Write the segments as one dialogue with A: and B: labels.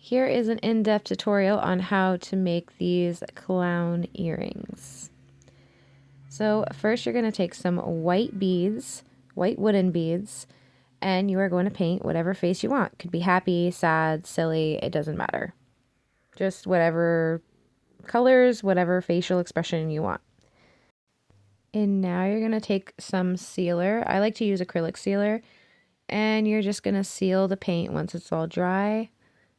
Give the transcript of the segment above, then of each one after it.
A: here is an in-depth tutorial on how to make these clown earrings. So first you're going to take some white beads, white wooden beads, and you are going to paint whatever face you want. Could be happy, sad, silly, it doesn't matter. Just whatever colors, whatever facial expression you want. And now you're going to take some sealer. I like to use acrylic sealer. And you're just going to seal the paint once it's all dry.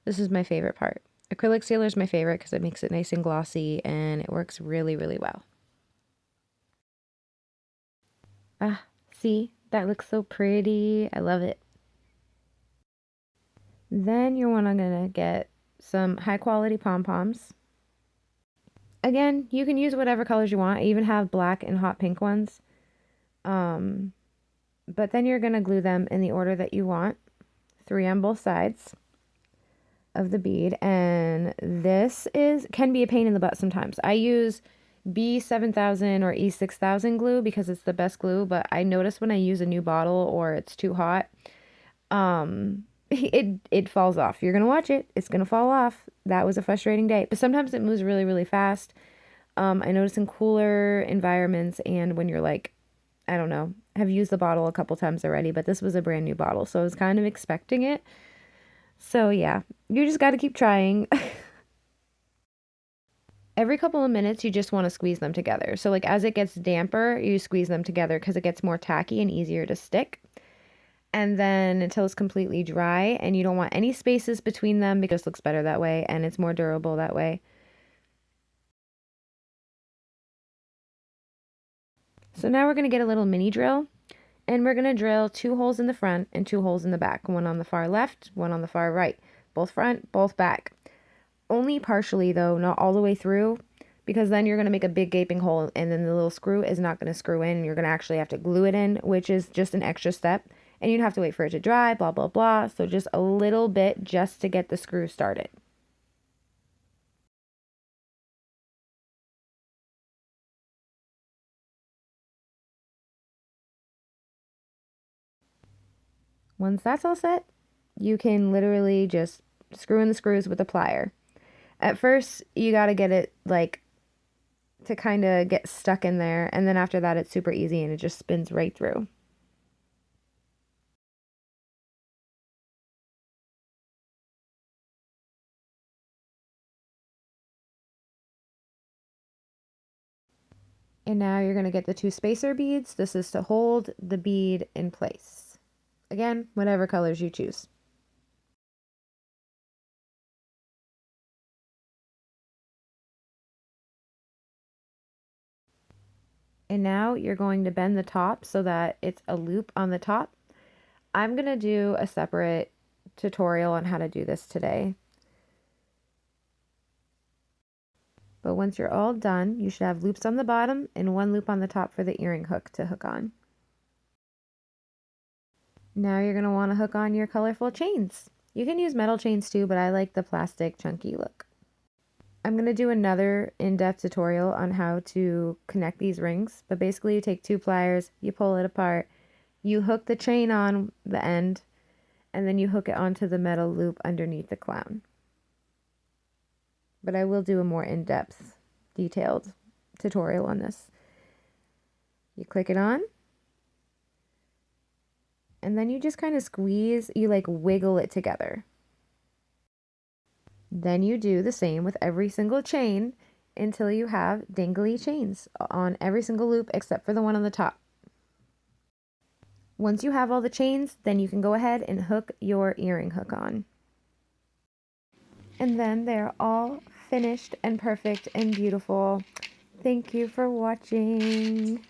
A: This is my favorite part. Acrylic sealer is my favorite because it makes it nice and glossy and it works really, really well. Ah, see? That looks so pretty. I love it. Then you're going to get some high quality pom-poms. Again, you can use whatever colors you want. I even have black and hot pink ones. But then you're going to glue them in the order that you want. 3 on both sides of the bead. And this can be a pain in the butt sometimes. I use B7000 or E6000 glue because it's the best glue. But I notice when I use a new bottle or it's too hot, it falls off. You're going to watch it. It's going to fall off. That was a frustrating day. But sometimes it moves really, really fast. I notice in cooler environments and when you're like, I don't know, have used the bottle a couple times already, but this was a brand new bottle, so I was kind of expecting it. So yeah, you just got to keep trying. Every couple of minutes, you just want to squeeze them together. So like as it gets damper, you squeeze them together because it gets more tacky and easier to stick. And then until it's completely dry, and you don't want any spaces between them because it looks better that way and it's more durable that way. So now we're going to get a little mini drill, and we're going to drill 2 holes in the front and 2 holes in the back. One on the far left, one on the far right. Both front, both back. Only partially though, not all the way through, because then you're going to make a big gaping hole and then the little screw is not going to screw in. You're going to actually have to glue it in, which is just an extra step. And you'd have to wait for it to dry, blah, blah, blah. So just a little bit just to get the screw started. Once that's all set, you can literally just screw in the screws with a plier. At first, you got to get it like to kind of get stuck in there, and then after that it's super easy and it just spins right through. And now you're going to get the 2 spacer beads. This is to hold the bead in place. Again, whatever colors you choose. And now you're going to bend the top so that it's a loop on the top. I'm going to do a separate tutorial on how to do this today. But once you're all done, you should have loops on the bottom and 1 loop on the top for the earring hook to hook on. Now you're going to want to hook on your colorful chains. You can use metal chains too, but I like the plastic chunky look. I'm going to do another in-depth tutorial on how to connect these rings, but basically you take 2 pliers, you pull it apart, you hook the chain on the end, and then you hook it onto the metal loop underneath the clown. But I will do a more in-depth, detailed tutorial on this. You click it on, and then you just kind of squeeze, you like wiggle it together. Then you do the same with every single chain until you have dangly chains on every single loop except for the one on the top. Once you have all the chains, then you can go ahead and hook your earring hook on. And then they're all finished and perfect and beautiful. Thank you for watching.